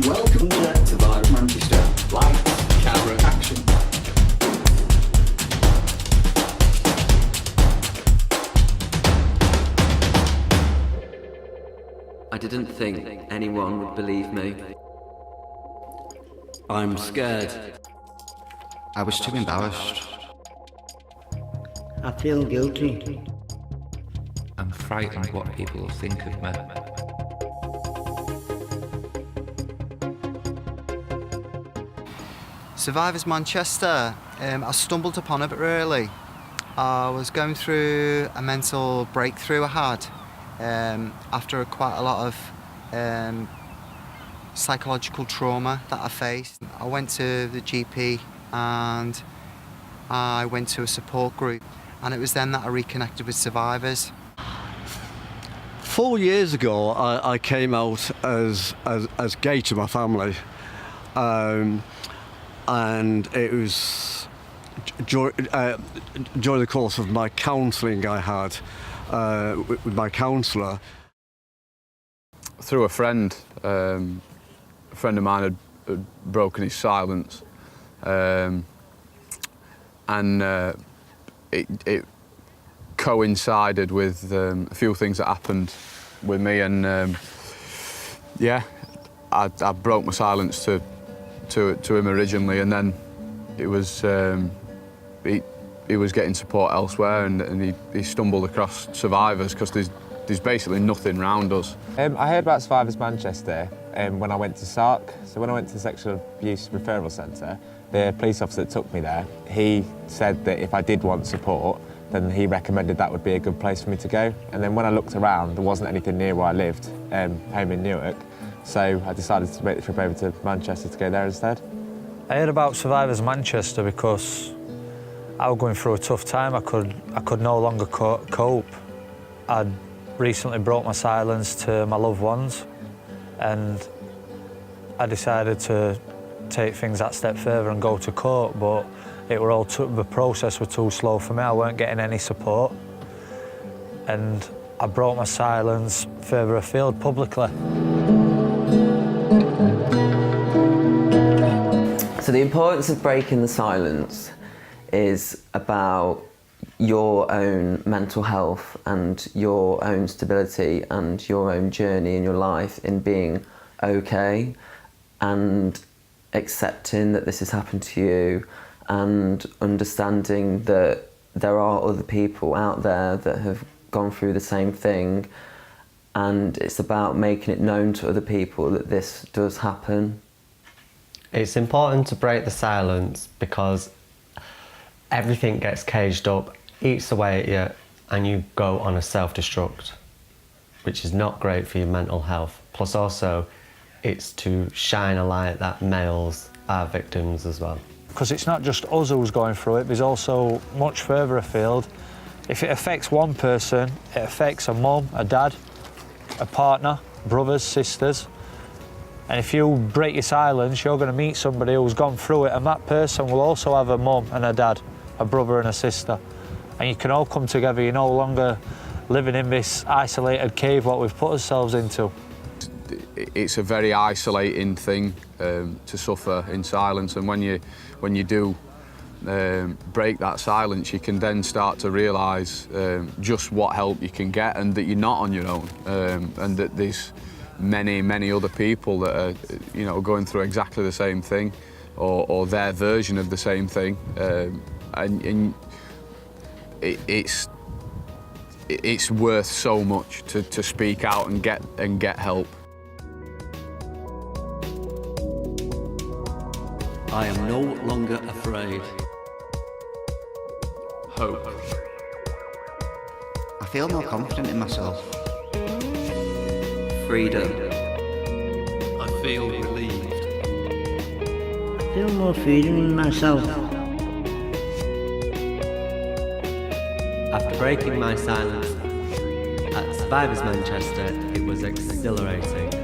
Welcome to Survivors Manchester. Lights, camera, action. I didn't think anyone would believe me. I'm scared. I was too embarrassed. I feel guilty. I'm frightened what people will think of me. Survivors Manchester, I stumbled upon it really. I was going through a mental breakthrough I had after quite a lot of psychological trauma that I faced. I went to the GP and I went to a support group, and it was then that I reconnected with Survivors. 4 years ago, I came out as gay to my family, and it was during the course of my counselling I had with my counsellor. Through a friend of mine had broken his silence, and it coincided with a few things that happened with me, and yeah, I broke my silence to him originally, and then it was he was getting support elsewhere, and he stumbled across Survivors because there's basically nothing round us. I heard about Survivors Manchester when I went to SARC. So when I went to the Sexual Abuse Referral Centre, the police officer that took me there, he said that if I did want support, then he recommended that would be a good place for me to go. And then when I looked around, there wasn't anything near where I lived, home in Newark. So I decided to make the trip over to Manchester to go there instead. I heard about Survivors Manchester because I was going through a tough time. I could no longer cope. I'd recently broke my silence to my loved ones, and I decided to take things that step further and go to court, but the process was too slow for me. I weren't getting any support, and I broke my silence further afield publicly. So the importance of breaking the silence is about your own mental health and your own stability and your own journey in your life in being okay and accepting that this has happened to you and understanding that there are other people out there that have gone through the same thing, and it's about making it known to other people that this does happen. It's important to break the silence because everything gets caged up, eats away at you, and you go on a self-destruct, which is not great for your mental health. Plus also, it's to shine a light that males are victims as well. Because it's not just us who's going through it, there's also much further afield. If it affects one person, it affects a mum, a dad, a partner, brothers, sisters. And if you break your silence, you're going to meet somebody who's gone through it, and that person will also have a mum and a dad, a brother and a sister. And you can all come together. You're no longer living in this isolated cave what we've put ourselves into. It's a very isolating thing to suffer in silence, and when you do break that silence, you can then start to realise just what help you can get, and that you're not on your own, and that there's many other people that are going through exactly the same thing, or their version of the same thing, and it's worth so much to speak out and get help. I am no longer afraid. Hope. I feel more confident in myself. Freedom. I feel relieved. I feel more freedom in myself. After breaking my silence at Survivors Manchester, it was exhilarating.